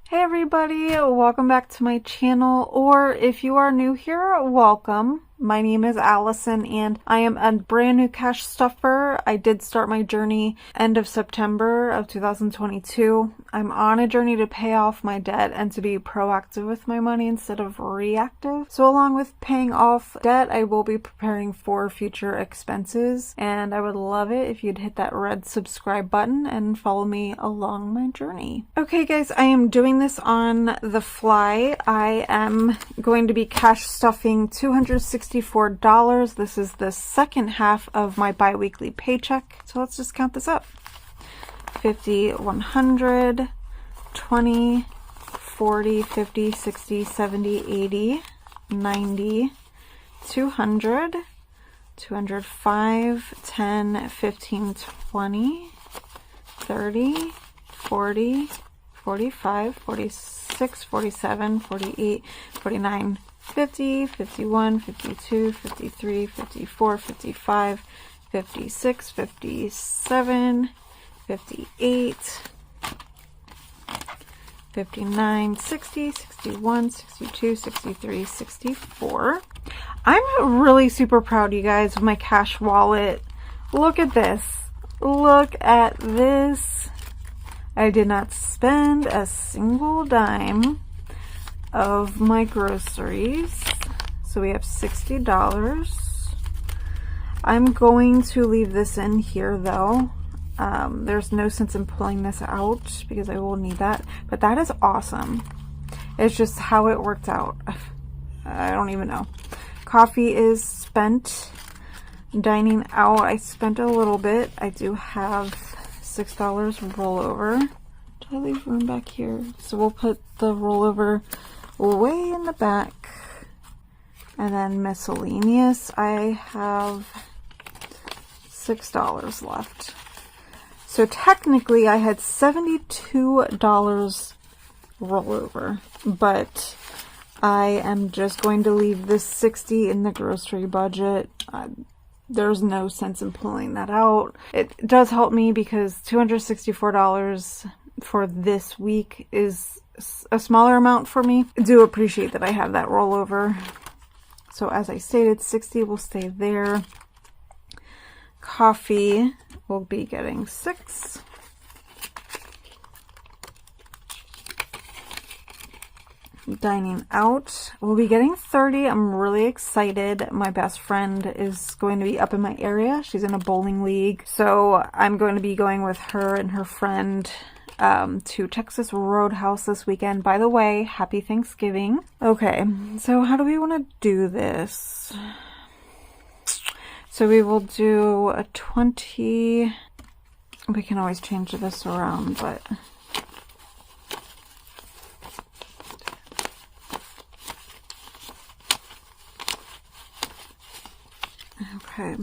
Hey everybody, welcome back to my channel, or if you are new here, welcome. My name is Allison and I am a brand new cash stuffer. I did start my journey end of September of 2022. I'm on a journey to pay off my debt and to be proactive with my money instead of reactive. So along with paying off debt, I will be preparing for future expenses, and I would love it if you'd hit that red subscribe button and follow me along my journey. Okay guys, I am doing this on the fly. I am going to be cash stuffing $264. This is the second half of my bi-weekly paycheck. So let's just count this up. 50, 100, 20, 40, 50, 60, 70, 80, 90, 200, 205, 10, 15, 20, 30, 40, 45, 46, 47, 48, 49, 50, 51, 52, 53, 54, 55, 56, 57, 58, 59, 60, 61, 62, 63, 64. I'm really super proud, you guys, of my cash wallet. Look at this. Look at this. I did not spend a single dime of my groceries. So we have $60. I'm going to leave this in here though. There's no sense in pulling this out because I will need that. But that is awesome. It's just how it worked out. I don't even know. Coffee is spent. Dining out, I spent a little bit. I do have $6 rollover. Did I leave room back here? So we'll put the rollover way in the back. And then miscellaneous, I have $6 left. So technically I had $72 rollover, but I am just going to leave this $60 in the grocery budget. There's no sense in pulling that out. It does help me because $264 for this week is a smaller amount for me. I do appreciate that I have that rollover. So as I stated, $60 will stay there. Coffee will be getting $6. Dining out, we'll be getting $30. I'm really excited. My best friend is going to be up in my area. She's in a bowling league. So I'm going to be going with her and her friend to Texas Roadhouse this weekend. By the way, happy Thanksgiving. Okay, so how do we want to do this? So we will do a 20. We can always change this around, but okay.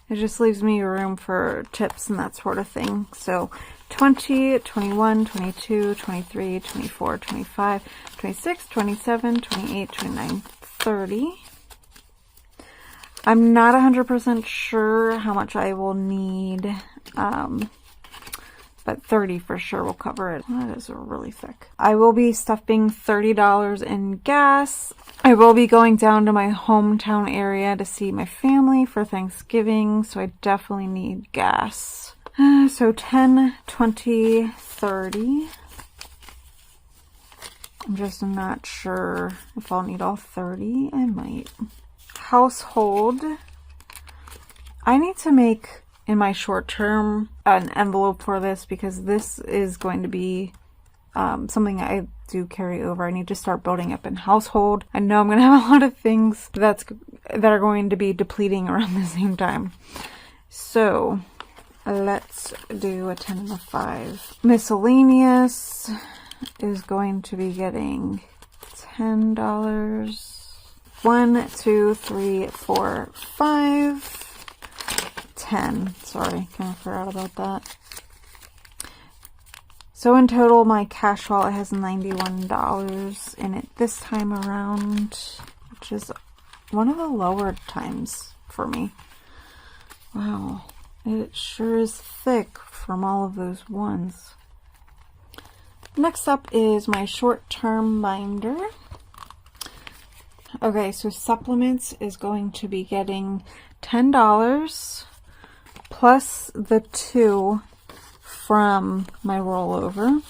It just leaves me room for tips and that sort of thing. So 20, 21, 22, 23, 24, 25, 26, 27, 28, 29, 30. I'm not 100% sure how much I will need, but 30 for sure will cover it. That is really thick. I will be stuffing $30 in gas. I will be going down to my hometown area to see my family for Thanksgiving, so I definitely need gas. So 10, 20, 30. I'm just not sure if I'll need all 30. I might. Household. I need to make, in my short term, an envelope for this because this is going to be something I do carry over. I need to start building up in household. I know I'm going to have a lot of things that are going to be depleting around the same time. So let's do a 10 and a 5. Miscellaneous is going to be getting $10. 1, 2, 3, 4, 5, 10. Sorry, kind of forgot about that. So in total, my cash wallet has $91 in it this time around, which is one of the lower times for me. Wow, it sure is thick from all of those ones. Next up is my short-term binder. Okay, so supplements is going to be getting $10 plus the 2 from my rollover.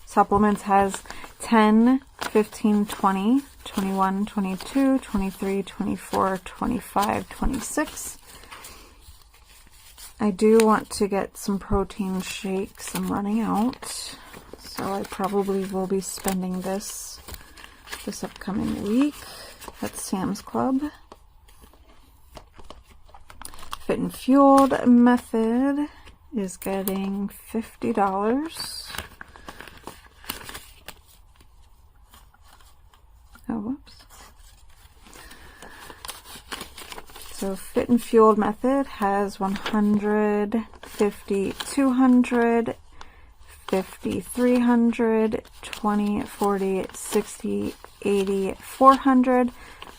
Supplements has 10, 15, 20, 21, 22, 23, 24, 25, 26. I do want to get some protein shakes. I'm running out, so I probably will be spending this upcoming week at Sam's Club. Fit and Fueled Method is getting $50. Oh, whoops. So Fit and Fueled Method has 100, 50, 200, 50, 300, 20, 40, 60, 80, 400,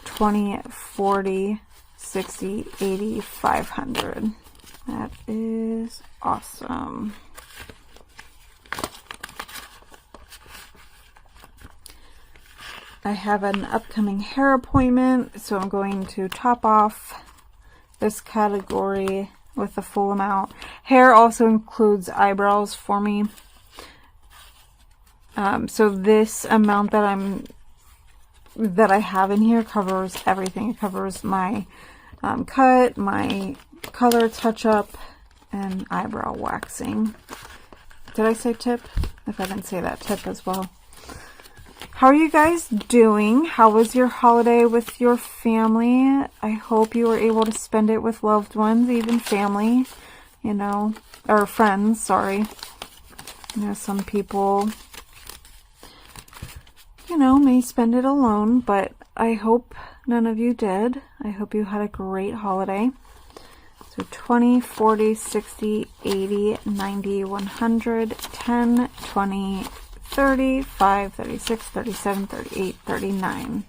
20, 40, 60, 80, 500. That is awesome. I have an upcoming hair appointment, so I'm going to top off this category with the full amount. Hair also includes eyebrows for me. So this amount that I have in here covers everything. It covers my cut, my color touch-up, and eyebrow waxing. Did I say tip? If I didn't say that, tip as well. How are you guys doing? How was your holiday with your family? I hope you were able to spend it with loved ones, even family, you know, or friends, sorry. You know, some people, you know, may spend it alone, but I hope none of you did. I hope you had a great holiday. So 20, 40, 60, 80, 90, 100, 10, 20, 35, 36, 37, 38, 39.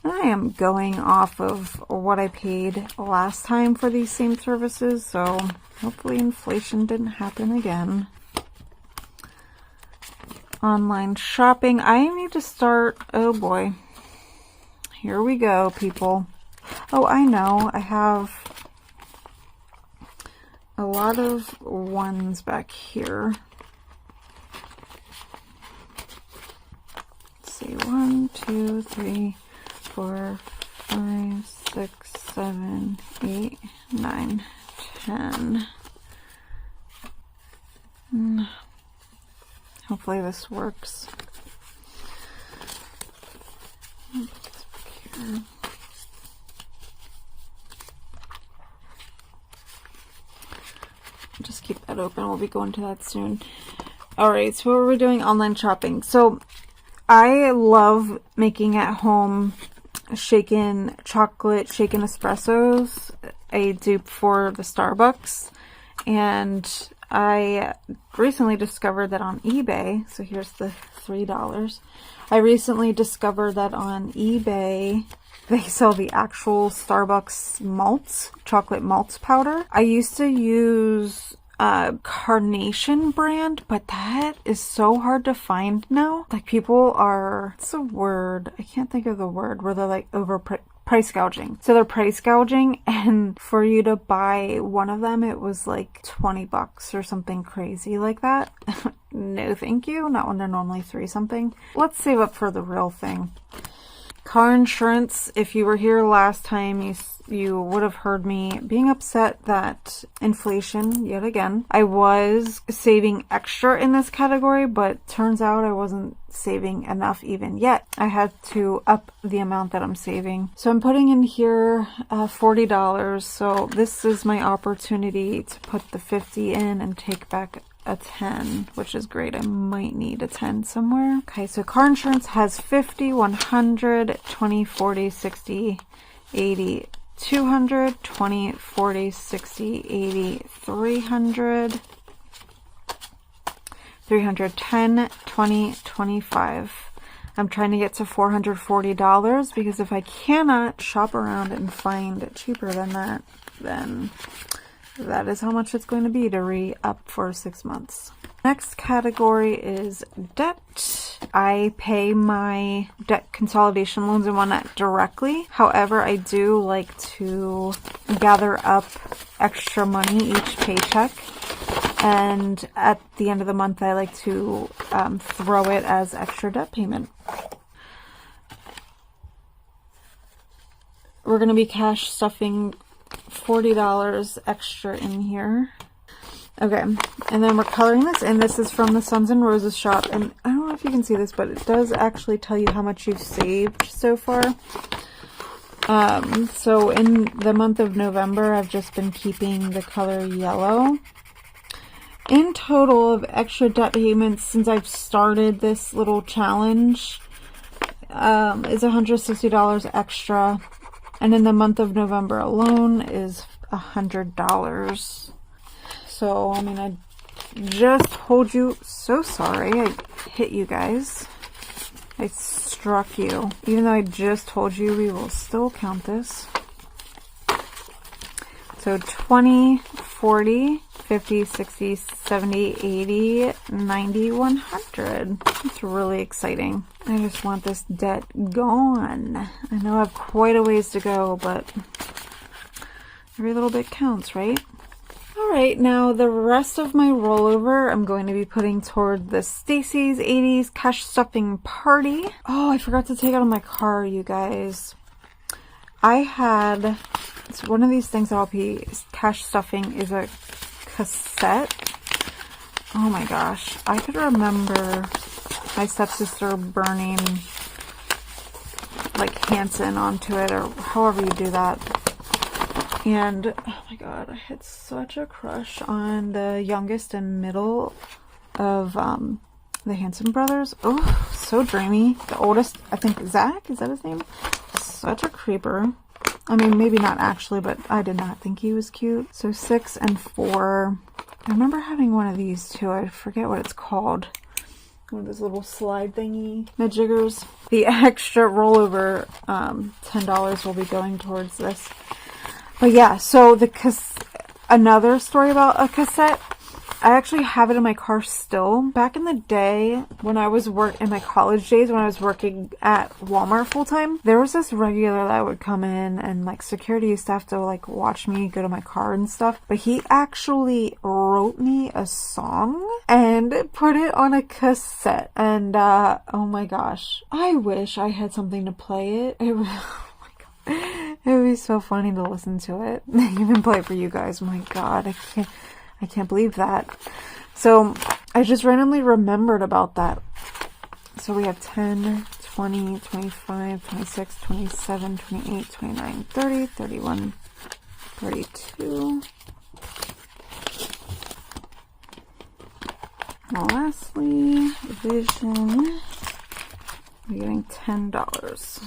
And I am going off of what I paid last time for these same services, so hopefully inflation didn't happen again. Online shopping. I need to start, oh boy. Here we go, people. Oh, I know. I have a lot of ones back here. 1, 2, 3, 4, 5, 6, 7, 8, 9, 10. Hopefully this works. Just keep that open. We'll be going to that soon. Alright, so we're doing online shopping. So I love making at home shaken chocolate, shaken espressos, a dupe for the Starbucks. And I recently discovered that on eBay, so here's the $3. I recently discovered that on eBay they sell the actual Starbucks malts, chocolate malts powder. I used to use Carnation brand, but that is so hard to find now. Like, people are, what's the word? I can't think of the word, where they're like price gouging. So they're price gouging, and for you to buy one of them, it was like $20 or something crazy like that. No thank you, not when they're normally $3 something. Let's save up for the real thing. Car insurance. If you were here last time, you would have heard me being upset that inflation, yet again. I was saving extra in this category, but turns out I wasn't saving enough even yet. I had to up the amount that I'm saving. So I'm putting in here $40. So this is my opportunity to put the 50 in and take back a 10, which is great. I might need a 10 somewhere. Okay, so car insurance has 50, 100, 20, 40, 60, 80, 200, 20, 40, 60, 80, 300, 310, 20, 25. I'm trying to get to $440 because if I cannot shop around and find it cheaper than that, then that is how much it's going to be to re-up for 6 months. Next category is debt. I pay my debt consolidation loans and whatnot directly. However, I do like to gather up extra money each paycheck. And at the end of the month, I like to throw it as extra debt payment. We're going to be cash stuffing $40 extra in here. Okay, and then we're coloring this in. This is from the Suns and Roses shop, and I don't know if you can see this, but it does actually tell you how much you've saved so far. So in the month of November, I've just been keeping the color yellow. In total of extra debt payments since I've started this little challenge is $160 extra, and in the month of November alone is $100. So, I mean, I just told you, so sorry, I hit you guys. I struck you. Even though I just told you, we will still count this. So 20, 40, 50, 60, 70, 80, 90, 100. It's really exciting. I just want this debt gone. I know I have quite a ways to go, but every little bit counts, right? Alright, now the rest of my rollover I'm going to be putting toward the Stacy's 80s cash stuffing party. Oh, I forgot to take out of my car, you guys. It's one of these things that I'll be cash stuffing is a cassette. Oh my gosh, I could remember my stepsister burning like Hanson onto it, or however you do that. And oh my god, I had such a crush on the youngest and middle of the Hanson brothers. Oh, so dreamy. The oldest, I think Zach, is that his name? Such a creeper. I mean, maybe not actually, but I did not think he was cute. So 6 and 4. I remember having one of these too. I forget what it's called. One of those little slide thingy majiggers. The extra rollover $10 will be going towards this. But yeah, so another story about a cassette. I actually have it in my car still. Back in the day, when I was in my college days, when I was working at Walmart full time, there was this regular that would come in and like security used to have to like watch me go to my car and stuff. But he actually wrote me a song and put it on a cassette. And oh my gosh, I wish I had something to play it. It would be so funny to listen to it. Even play it for you guys. Oh my god, I can't believe that. So I just randomly remembered about that. So we have 10, 20, 25, 26, 27, 28, 29, 30, 31, 32. And lastly, Vision. We're getting $10.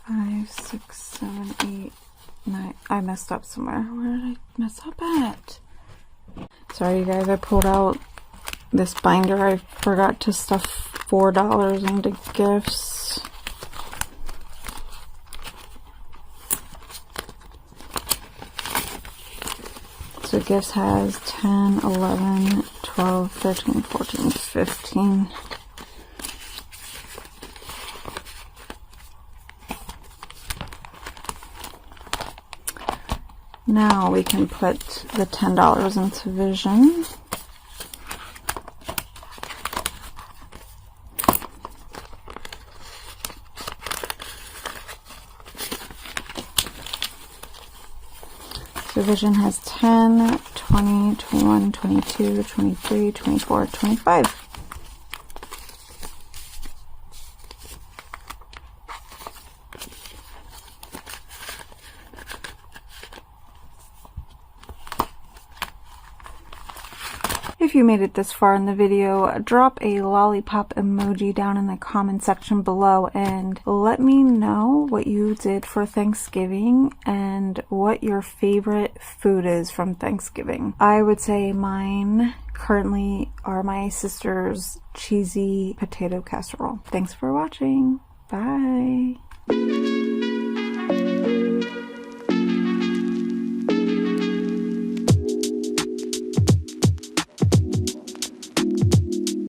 5, 6, 7, 8, 9. I messed up somewhere. Where did I mess up at? Sorry, you guys. I pulled out this binder. I forgot to stuff $4 into gifts. So gifts has 10, 11, 12, 13, 14, 15. Now we can put the $10 into Vision. So Vision has 10, 20, 21, 22, 23, 24, 25. If you made it this far in the video, drop a lollipop emoji down in the comment section below and let me know what you did for Thanksgiving and what your favorite food is from Thanksgiving. I would say mine currently are my sister's cheesy potato casserole. Thanks for watching. Bye.